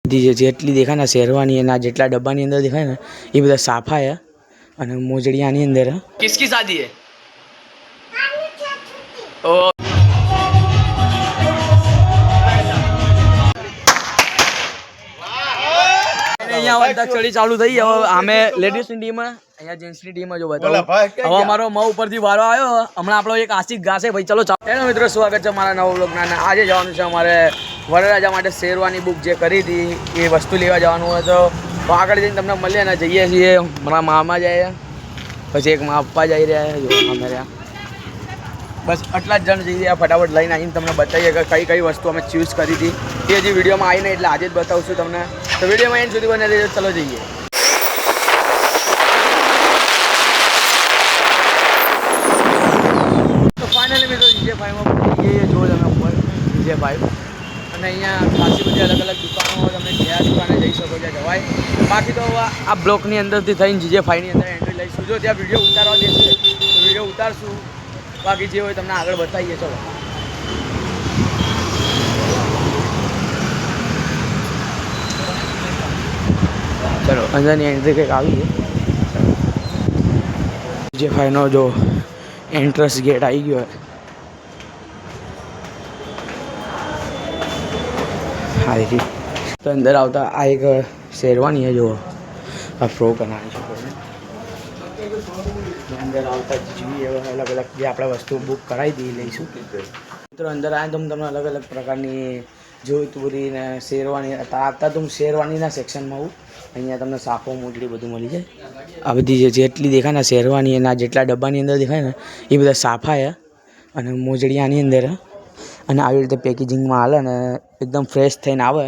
જેટલી દેખાય ને શેરવાની એના જેટલા ડબ્બાની અંદર દેખાય ને એ બધા સાફા છે અને મોજડી આની અંદર કિસકી શાદી હે ઓ અહીંયા અંતાક્ષરી ચાલુ થઈ હવે અમે લેડીઝની ટીમ અહીંયા જેન્ટ્સની ટીમ જો બતાવો હવે અમારો મઉ ઉપરથી વારો આવ્યો હમણાં આપણો એક આશિક ગાશે ભાઈ ચલો ચાલો મિત્રો સ્વાગત છે મારા નવો વ્લોગના આજે જવાનું છે અમારે વરરાજા માટે શેરવાની બુક જે કરી હતી એ વસ્તુ લેવા જવાનું હોય તો આગળ જઈને તમને મળીએ ને જઈએ છીએ મારા મામા જાય પછી એક મા પપ્પા જઈ રહ્યા જો અમે રહ્યા બસ આટલા જ જણ જઈ રહ્યા ફટાફટ લઈને આવીને તમને બતાવીએ કે કઈ કઈ વસ્તુ અમે ચૂઝ કરી હતી એ હજી વિડીયોમાં આવીને એટલે આજે જ બતાવશું તમને તો વિડીયોમાં એન્ડ સુધી બને રહેજો ચલો જઈએ તો ફાઇનલી મિત્રો જીજે5માં જઈએ જો તમે ઉપર જીજે5 અને અહીંયા ખાસી બધી અલગ અલગ દુકાનો તમે જ્યાં દુકાને જઈ શકો ત્યાં જવાય બાકી તો આ બ્લોકની અંદરથી થઈને જીજે5ની અંદર એન્ટ્રી લઈશું જો ત્યાં વિડીયો ઉતારવા દેશે તો વિડીયો ઉતારશું બાકી જે હોય તમને આગળ બતાવીએ ચલો ચલો અંદરની એન્ટ્રી કંઈક આવી છે જીજે5નો જો એન્ટ્રન્સ ગેટ આવી ગયો હા તો અંદર આવતા આ એક શેરવાની છે જો આ ફ્રોક બનાવી શકો અંદર આવતા જોઈએ અલગ અલગ જે આપણે વસ્તુ બુક કરાવી દઈએ લઈશું મિત્રો અંદર આવે તો તમને અલગ અલગ પ્રકારની જોધપુરી ને શેરવાની આવતા તો હું શેરવાનીના સેક્શનમાં આવું અહીંયા તમને સાફો મોજડી બધું મળી જાય આ બધી જેટલી દેખાય ને શેરવાની એના જેટલા ડબ્બાની અંદર દેખાય ને એ બધા સાફા છે અને મોજડી આની અંદર અને આવી રીતે પેકેજિંગમાં હાલે ને એકદમ ફ્રેશ થઈને આવે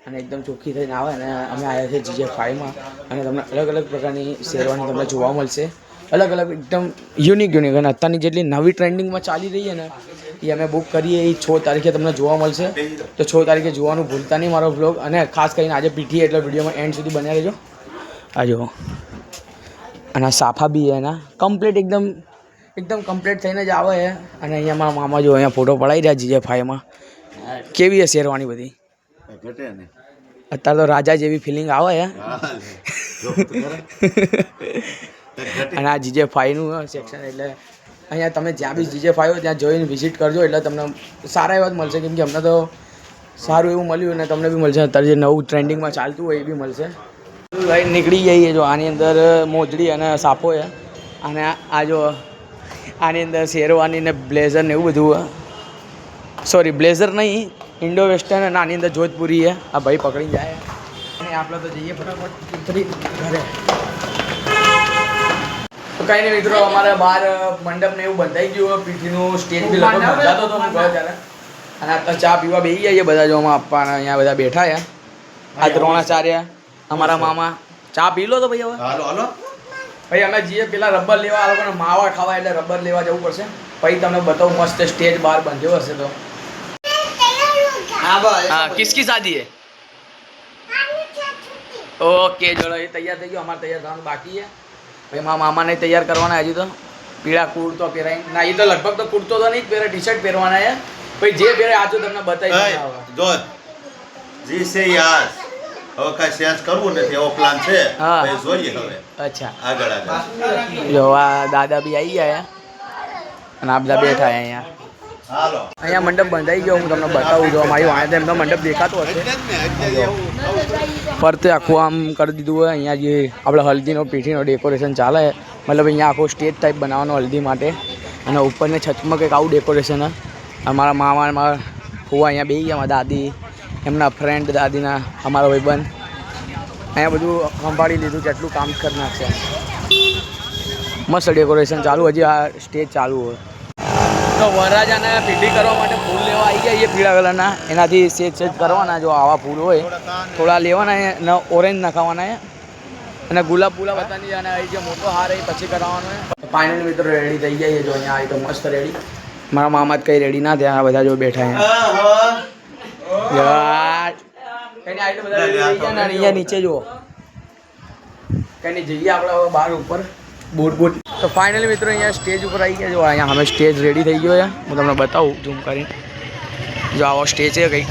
અને એકદમ ચોખ્ખી થઈને આવે અને અમે આવ્યા છીએ જીજે5માં અને તમને અલગ અલગ પ્રકારની શેરવાની તમને જોવા મળશે અલગ અલગ એકદમ યુનિક અને અત્યારની જેટલી નવી ટ્રેન્ડિંગમાં ચાલી રહી છે ને એ અમે બુક કરીએ એ 6 તારીખે તમને જોવા મળશે તો 6 તારીખે જોવાનું ભૂલતા નહીં મારો વ્લોગ અને ખાસ કરીને આજે પીઠી એટલે વિડીયોમાં એન્ડ સુધી બન્યા રહેજો આ જો અને આ સાફા બી એના કમ્પ્લીટ એકદમ કમ્પ્લીટ થઈને જ આવે છે અને અહીંયા મારા મામા જો અહીંયા ફોટો પડાવી રહ્યા જીજે5માં કેવી છે શેરવાની બધી અત્યારે તો રાજા જેવી ફિલિંગ આવે છે અને આ જીજે5નું સેક્શન એટલે અહીંયા તમે જ્યાં બી જીજે5 હોય ત્યાં જોઈને વિઝિટ કરજો એટલે તમને સારા એવા જ મળશે કેમ કે અમને તો સારું એવું મળ્યું અને તમને બી મળશે અત્યારે જે નવું ટ્રેન્ડિંગમાં ચાલતું હોય એ બી મળશે લઈને નીકળી જઈએ જો આની અંદર મોજડી અને સાપો છે અને આ જો આની અંદર શેરવાની ને બ્લેઝર ને એવું બધું સોરી બ્લેઝર નહીં ઇન્ડો વેસ્ટર્ન અને આની અંદર જોધપુરી છે આ ભાઈ પકડીને જાય અને આપણે તો જઈએ ફટાફટ ઘરે તો કંઈ નહીં મિત્રો અમારે બહાર મંડપ ને એવું બંધાઈ ગયું પીઠીનું સ્ટેજ બી લગભગ બંધાતો હતો હું ગયો ત્યારે અને અત્યારે ચા પીવા બેસી જઈએ બધા જો અમારા પપ્પાને અહીંયા બધા બેઠા છે આ દ્રોણાચાર્ય અમારા મામા ચા પી લો તો ભાઈ હવે હાલો હાલો ભાઈ અમે જઈએ પેલા રબર લેવા આ લોકોને માવા ખાવા એટલે રબર લેવા જવું પડશે પછી તમને બતાવું મસ્ત સ્ટેજ બહાર બંધ્યો હશે તો હા કિસકી શાદી હે ઓકે ચલો એ તૈયાર થઈ ગયો અમારે તૈયાર થવાનું બાકી છે ભાઈ મારા મામાને તૈયાર કરવાના હજી તો પીળા કુર્તો પહેરાય ના એ તો લગભગ તો કુર્તો તો નહીં પહેરે ટી શર્ટ પહેરવાના છે ભાઈ જે પહેરે આજુ તમને બતાવી જો જી સે યાર હવે કાંઈ ચેન્જ કરવું નથી એવો પ્લાન છે જોઈએ હવે અચ્છા આગળ જો આ દાદા બી આવી ગયા અને આ બધા બેઠા અહીંયા અહીંયા મંડપ બંધાઈ ગયો હું તમને બતાવું છું મારી વાંચે એમનો મંડપ દેખાતો હશે ફરતે આખું આમ કરી દીધું હોય અહીંયા જે આપણે હલ્દીનો પીઠીનો ડેકોરેશન ચાલે મતલબ અહીંયા આખો સ્ટેજ ટાઈપ બનાવવાનો હલ્દી માટે અને ઉપરની છતમાં કંઈક આવું ડેકોરેશન અમારા મામા મારા ફુવા અહીંયા બેસી ગયા મારા દાદી એમના ફ્રેન્ડ દાદીના અમારા ભાઈબંધ અહીંયા બધું સંભાળી લીધું જેટલું કામ કરી નાખશે મસ્ત ડેકોરેશન ચાલુ હજી આ સ્ટેજ ચાલુ હોય તો વરરાજાને પીઠી કરવા માટે ફૂલ લેવા આવી ગયા એ પીળા કલરના એનાથી સેજ કરવાના જો આવા ફૂલ હોય થોડા લેવાના ને ઓરેન્જ નખાવાના અને ગુલાબ બતાવી અને અહીં જે મોટો હાર એ પછી કરાવવાનો ફાઇનલ મિત્રો રેડી થઈ જાય જો અહીંયા આવી તો મસ્ત રેડી મારા મામા જ કંઈ રેડી ના થયા બધા જો બેઠા અહીંયા નીચે જુઓ કંઈ જઈએ આપણે હવે બહાર ઉપર બૂટ તો ફાઇનલી મિત્રો અહીંયા સ્ટેજ ઉપર આવી ગયા જો અહીંયા અમે સ્ટેજ રેડી થઈ ગયો છે હું તમને બતાવું ઝૂમ કરીને જો આવો સ્ટેજ છે કંઈક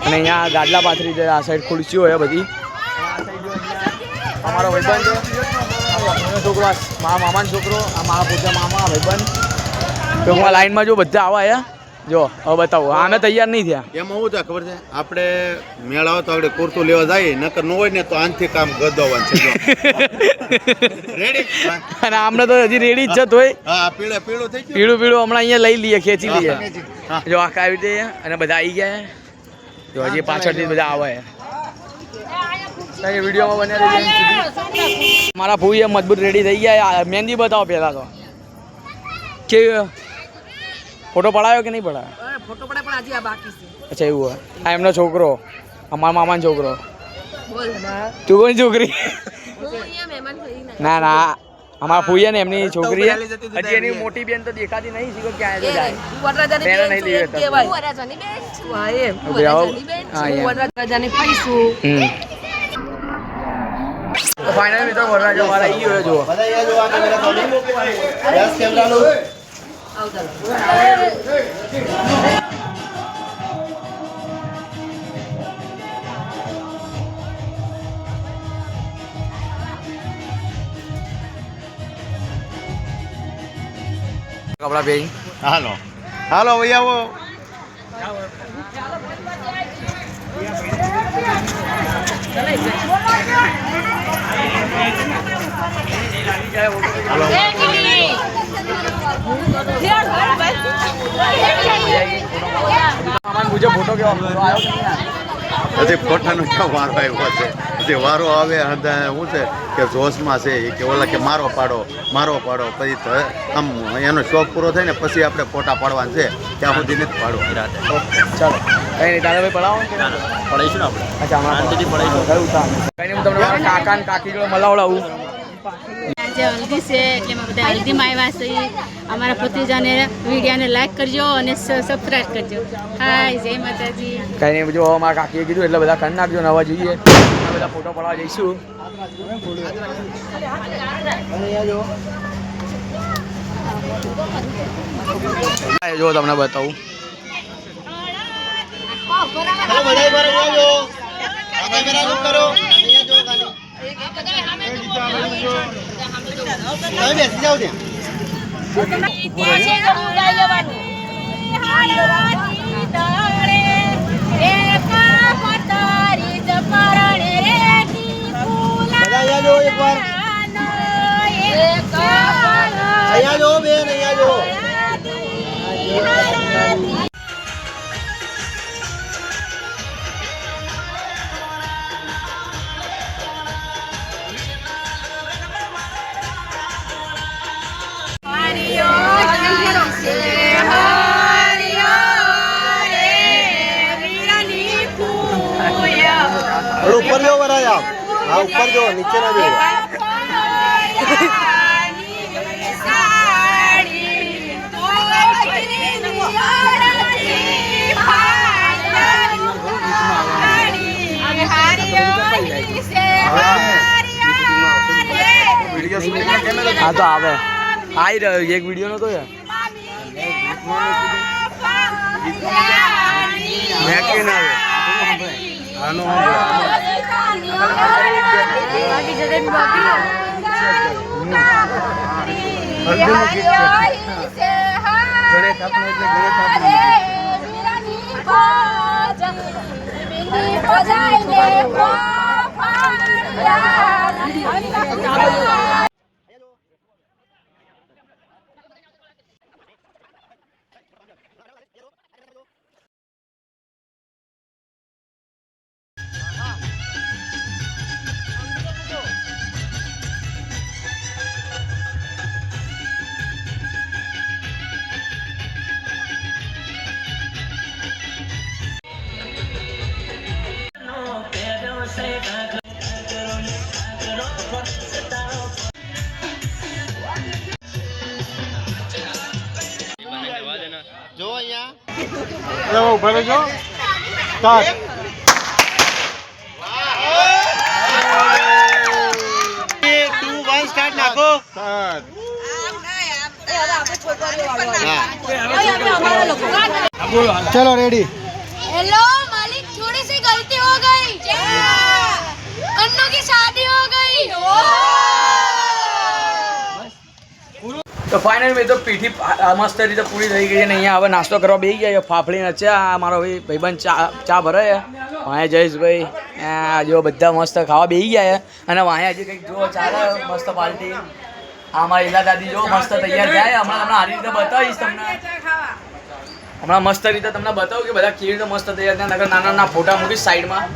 અને અહીંયા ગાડલા પાથરી છે, આ સાઈડ ખુરશીઓ હોય બધી. અમારો ભાઈબંધ છે, છોકરો, મારા મામાનો છોકરો, આ મારા પોતા મામા ભાઈબંધ. તો હું લાઈનમાં જો બધા આવા આયા જો. હવે બતાવો, આમે તૈયાર નહીં થયા. એમાં શું થાય ખબર છે, આપણે મેળ આવે તો આપણે કુર્તું લેવા જાય, નકર ન હોય ને તો આનથી કામ ગદોવાનું છે. રેડી? અને આમને તો હજી રેડી જ છે તોય. હા, પીળું થઈ ગયું. પીળું હમણાં અહીંયા લઈ લઈએ, ખેંચી લઈએ. જો આખા આવી રીતે અને બધા આવી ગયા. જો હજી પાછળથી બધા આવે. વિડીયોમાં બને મારા ફૂઈ મજબૂત રેડી થઈ ગયા. મહેંદી બતાવો પહેલાં તો કે ફોટો પડાયો કે નહીં પડાયો? ફોટો પડે પણ હજી આ બાકી છે. અચ્છા એવું હોય. આ એમનો છોકરો, અમારા મામાનો છોકરો. બોલ તું કોની છોકરી? હું અહીંયા મહેમાન થઈ ના. ના ના, અમારા ફૂઈ ને એમની છોકરી. હજી એની મોટી બેન તો દેખાતી નહીં. શીખો ક્યાં જાય. વરરાજાની બેન નહીં લઈ છું કહેવાય. વરરાજાની બેન છું. હા એમ. વરરાજાની બેન છું. વરરાજાની ફઈ છું. ફાઇનલ મિત્રો વરરાજો મારા આવી ગયો. જુઓ બધા અહીંયા જો આ કેમેરા ચાલુ. યસ કેમેરા લો. કપડા પહેરી. હાલો ભાઈ આવો. મુજબ ફોટો કેવો આવ્યો? હજી ફોટાનો ક્યાં વારો આવ્યો છે? હજી વારો આવે શું છે કે જોશમાં છે એ કે ઓલા કે મારો પાડો પછી આમ એનો શોખ પૂરો થાય ને પછી આપણે ફોટા પાડવાના છે, ત્યાં સુધી નથી પાડો. ચાલો કઈ નહીં, તારે ભાઈ પડાવો ને પડાવીશું ને આપણે. અચ્છા પડાવીશું. કઈ નહીં, હું તમને મારા કાકા ને કાકી જોડે મલાવડાવું. આજે હલ્દી છે એટલે અમે બધા હલ્દીમાં આવ્યા છીએ. અમારા ભત્રીજાને વિડીયોને લાઈક કરજો અને સબસ્ક્રાઈબ કરજો. હાય, જય માતાજી. કઈ નહીં, જો મારા કાકીએ કીધું એટલે બધા કરી નાખજો ને. હવે જોઈએ બધા ફોટો પડાવવા જઈશું. જો તમને બતાવું. અહીંયા જો બેન, અહીંયા જો. ઉપર જો વરાયા. હા, ઉપર જો, નીચે ના જો. હા તો આવે, આવી રહ્યો એક વિડીયો નો તો યાર. જો અહીંયા ઉભા રહેજો. સ્ટાર્ટ. સ્ટાર્ટ નાખો. ચલો રેડી. હેલો માલિક, થોડી नन्नू की शादी हो गई તો ફાઇનલ મેં તો પીઠી મસ્ત રીતે પૂરી થઈ ગઈ છે ને અહીંયા હવે નાસ્તો કરવા બેસી ગયા ફાફડી નચે આ મારો ભાઈબંધ ચા ભરે છે વાંહે જયેશભાઈ આ જો બધા મસ્ત ખાવા બેસી ગયા છે અને વાંહે હજી કંઈક જો ચાલે મસ્ત પાર્ટી આ મારા ઈલા દાદી જો મસ્ત તૈયાર થાય હમણાં તમને સારી રીતે બતાવીશ તમને હમણાં મસ્ત રીતે તમને બતાવું કે બધા કેવી રીતે મસ્ત તૈયાર થાય નગર નાના નાના ફોટા મૂકીશ સાઈડમાં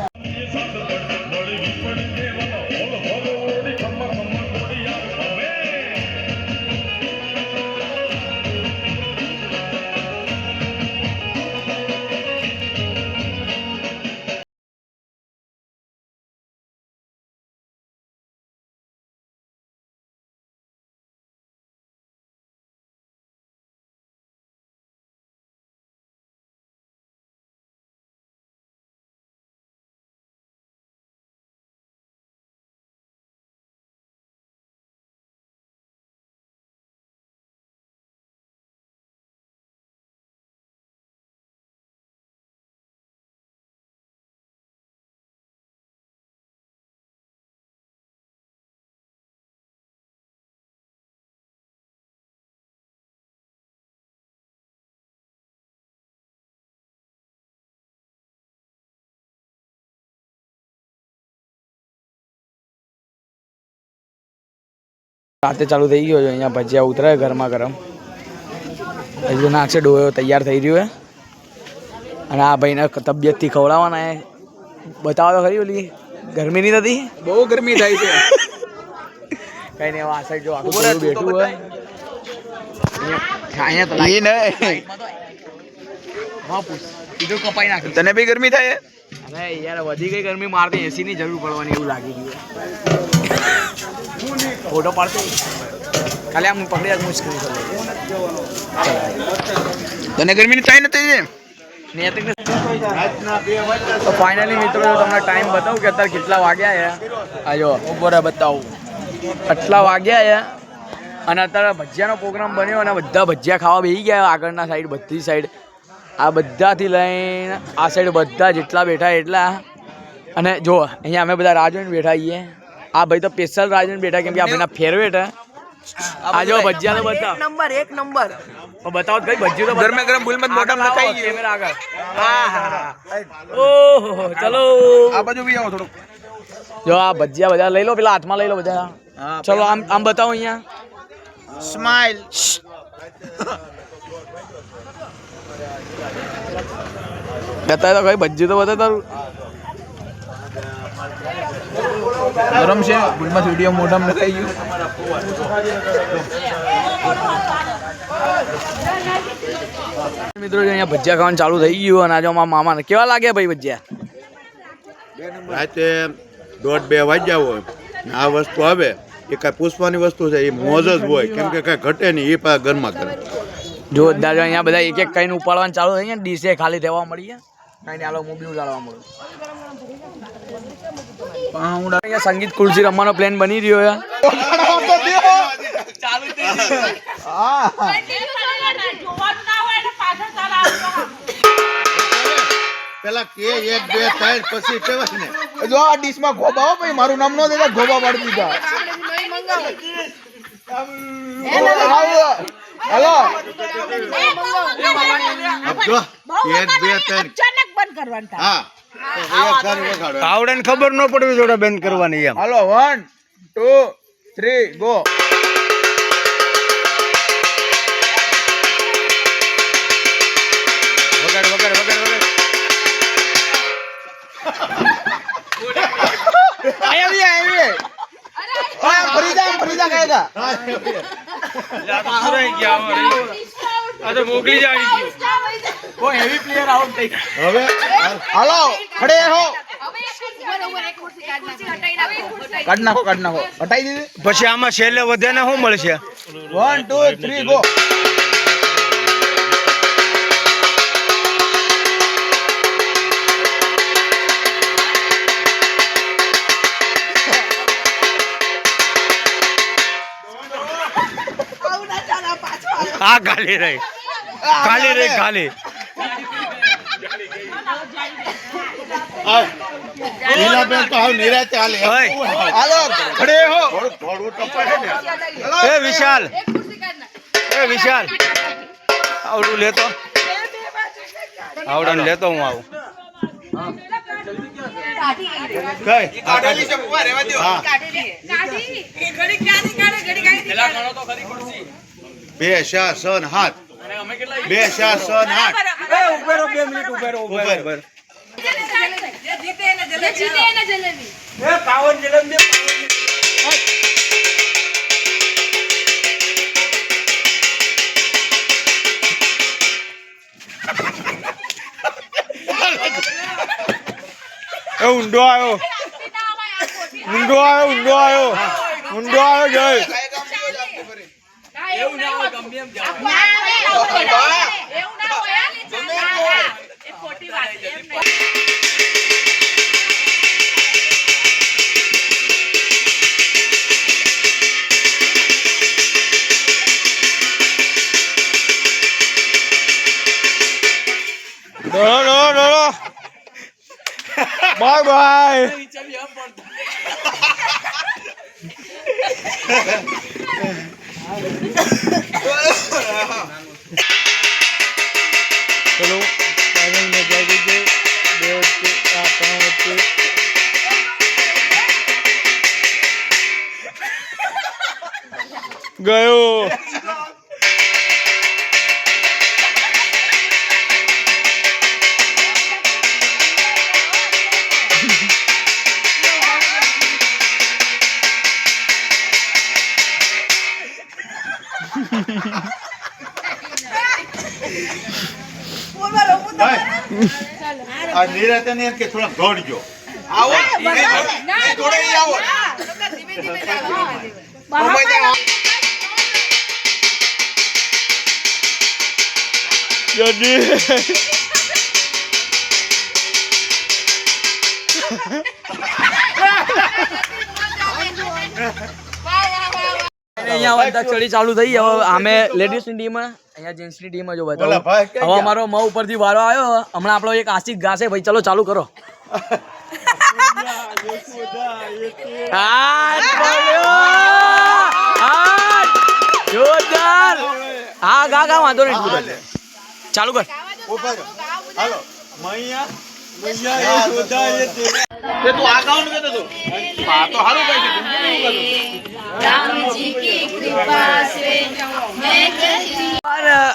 રાતે ચાલુ થઈ ગયો છે અહીંયા ભજીયા ઉતરે ગરમા ગરમ હજુ નાખશે ડોયો તૈયાર થઈ રહ્યો છે અને આ ભાઈને તબિયતથી ખવડાવવાના એ બતાવો તો ખરી ઓલી ગરમી નહીં થતી બહુ ગરમી થાય છે કઈ નહીં આ સાઈડ જો આખું બેઠું હોય અહીંયા તો સીધું કપાઈ નાખ્યું તને બી ગરમી થાય અરે યાર વધી ગઈ ગરમી મારતી એસી ની જરૂર પડવાની એવું લાગી ગયું ફોટો પાડતો ખાલી આમ પકડી મુશ્કેલ તને ગરમી ની થાય નથી તો ફાઇનલી મિત્રો તમને ટાઈમ બતાવું કે અત્યારે કેટલા વાગ્યા છે આ જો બરાબર બતાવું આટલા વાગ્યા છે અને અત્યારે ભજીયાનો પ્રોગ્રામ બન્યો અને બધા ભજીયા ખાવા બેસી ગયા આગળના સાઈડ બધી સાઈડ આ બધાથી લઈને આ સાઈડ બધા જેટલા બેઠા એટલા અને જો અહીંયા અમે બધા રાહ જોઈને બેઠા છીએ આ ભાઈ તો સ્પેશિયલ રાહ જોઈને બેઠા કેમ કે આ ભાઈના ફેવરેટ હે આ જો ભજીયા તો બતાવ એક નંબર બતાવો કઈ ભજીયું તો ગરમે ગરમ ભૂલ મત મોઢા માં ખાઈ ગયો કેમેરા આગળ ઓહો ચલો આ બાજુ બી આવો થોડું જો આ ભજીયા બધા લઈ લો પેલા હાથમાં લઈ લો બધા ચલો આમ બતાવો અહીંયા સ્માઈલ બતાવે તો કઈ ભજીયું તો બતાવ તારું ગરમ છે ભૂલમાં વિડીયો મોઢામાં નખાઈ ગયું મિત્રો અહીંયા ભજીયા ખાવાનું ચાલુ થઈ ગયું અને આજે મારા મામાને કેવા લાગ્યા ભાઈ ભજીયા રાતે 1:30-2 વાગ્યા હોય ને આ વસ્તુ આવે એ કાંઈ પૂછવાની વસ્તુ છે એ મોજ જ હોય કેમ કે કાંઈ ઘટે નહીં એ પા ઘરમાં કરે જોરદાર અહીંયા બધા એક એક કઈને ઉપાડવાનું ચાલુ થઈ ગયા ડીશે ખાલી થવા મળી ગયા કઈ નહીં હાલો હું બી ઉડાડવા મળું અહીંયા સંગીત ખુરશી રમવાનો પ્લાન બની રહ્યો છે પેલા કે 1 2 3 પછી કહેવાય ને જો આ ડીશ માં ગોબા હો ભાઈ મારું નામ નો દેતા ગોબા પાડી દીધા હેલો જો 1 2 3 अचानक बंद करवाना था હા આવડે ને ખબર ન પડવી જોડે બંધ કરવાની એમ હાલો 1 2 3 ગો વગાડ વગાડ વગાડ વગાડ આયા ફરી જા કહેગા આ તો મોકલી જાવી ગયો કોઈ હેવી પ્લેયર આઉટ થઈ હવે હાલો ખડે હો काट नाखो હટાઈ દીધી પછી આમાં છેલ્લે વધે ને શું મળશે 1 2 3 ગો આ ખાલી રહી નીલાબેન તો હાવ નિરાતે હાલે. હાલો ખડે હો. થોડું તો પડે ને. એ વિશાલ આવડું લેતો આવડન લેતો હું આવું કઈ? હા. 2 4 6 7 2 4 6 8 ઊંડો આવ્યો જય ડરો બાય બાય ચલો ફાઇનલ મેચ આવી ગઈ 2 વચ્ચે 3 વચ્ચે ગયો આ નિરાતે ને એમ કે થોડા દોડજો. અહીંયા અંતાક્ષરી ચાલુ થઈ. હવે અમે લેડીઝની ટીમ, અહીંયા જેન્ટ્સની ટીમ જો બોલા બતાવો. ભાઈ, કઈ હવે અમારો મ ઉપરથી વારો આવ્યો. હમણાં આપણો એક આશિક ગાશે ભાઈ. ચલો ચાલુ કરો. જોરદાર. હા ગા વાંધો નહીં. ચાલુ કર. હાલો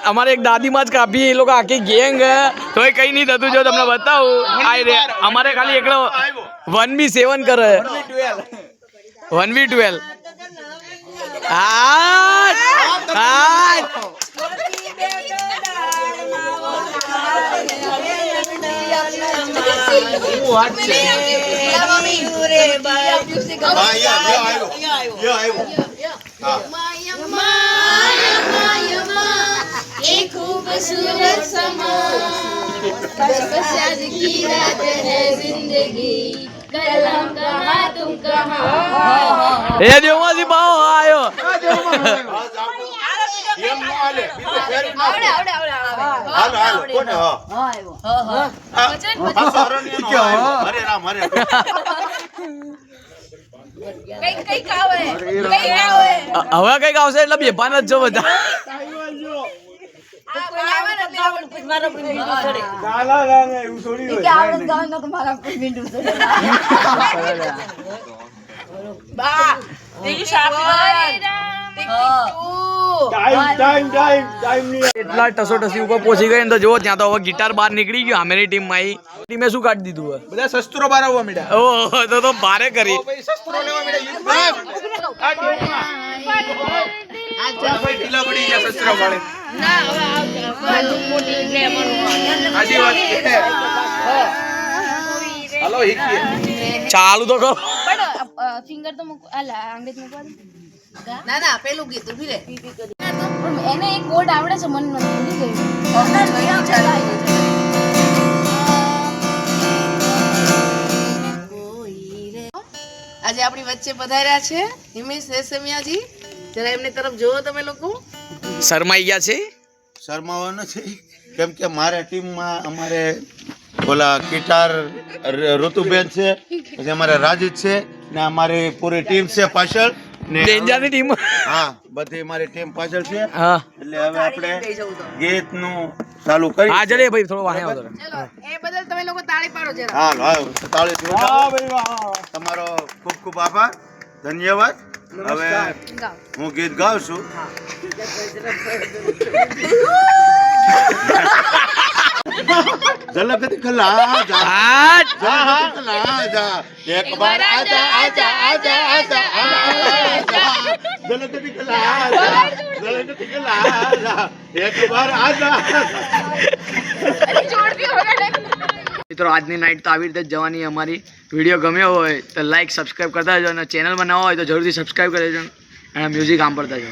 અમારે એક દાદીમાં જ કાપી. એ લોકો આખી ગેંગ તોય કઈ નહીં થતું. જો તમને બતાવું આ રે અમારે ખાલી એકલો 1v7 કરે. 1v12 खूबसूरत समा बस आज की रात है जिंदगी कलम कहाँ तुम कहाँ એ દેવમાંથી બાવો આયો. હવે કઈક આવશે એટલે બેભાન જ છો બધા. એટલા ટસોટસી ઉપર પહોંચી ગઈ ને તો જો ત્યાં તો હવે ગિટાર બહાર નીકળી ગયો. આમેની ટીમમાં આવી ટીમે શું કાઢી દીધું હોય? બધા શસ્ત્રો બાર આવવા મળ્યા. ઓહો તો ભારે કરી. શસ્ત્રો લેવા મળ્યા. ઢીલા પડી ગયા શસ્ત્રો વાળે. હાલો હિકીએ. ચાલુ તો કરો. ફિંગર તો મૂકો આલા આંગળી મૂકવા દે. ના પેલું ગીત ઉભી રે પણ એને એક કોડ આવડે છે મને નથી આજે આપણી વચ્ચે પધાર્યા છે હિમેશ રેશમિયાજી. જરા એમની તરફ જોવો તમે લોકો. શરમાઈ ગયા છે. શરમાવાનો છે કેમ કે મારા ટીમમાં અમારે ઓલા ગિટાર ઋતુબેન છે, પછી અમારે રાજીત છે ને અમારી પૂરી ટીમ છે પાછળ ને ડેન્જરની ટીમ. હા બધી મારી ટીમ પાછળ છે. હા એટલે હવે આપણે ગીતનું ચાલુ કરી. હા જડે ભાઈ થોડો વાહે આવતો. ચલો એ બદલ તમે લોકો તાળી પાડો જરા. હાલ હાલ તાળીથી વધાવો. તમારો ખૂબ ખૂબ આભાર, ધન્યવાદ. હવે ગાઓ. હું ગીત ગાઉં છું. ઝલક દિખલા જા, ઝલક દિખલા જા, એક બાર આજા આજા આજા આજા આજા, ઝલક દિખલા જા, ઝલક દિખલા જા, એક બાર આજા. મિત્રો આજની નાઇટ તો આવી રીતે જ જવાની. અમારી વિડીયો ગમ્યો હોય તો લાઈક સબસ્ક્રાઈબ કરતા જજો અને ચેનલમાં નવા હોય તો જરૂરથી સબસ્ક્રાઈબ કરી દેજો અને મ્યુઝિક સાંભળતા જજો.